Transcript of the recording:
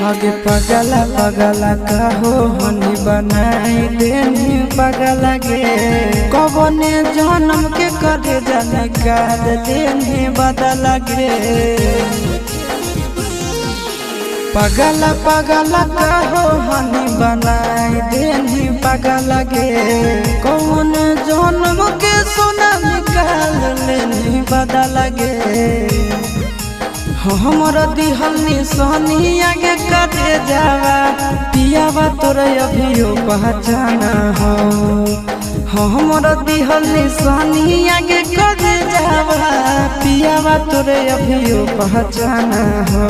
आगे पगला पगला कहो हनी बनाई देनी पगला गे कबने जन्म के करे जाने काल देनी बदला गे पगला पगला कहो हनी बनाई देनी पगला गे कौन जन्म के सोना निकाल लेनी बदला गे हमर दिहल निशानी आगे कटे जावा पियावा तोरे अभियो पहचाना हो हमर दिहल निशानी आगे कटे जावा पियावा तोरे अभियो पहचाना हो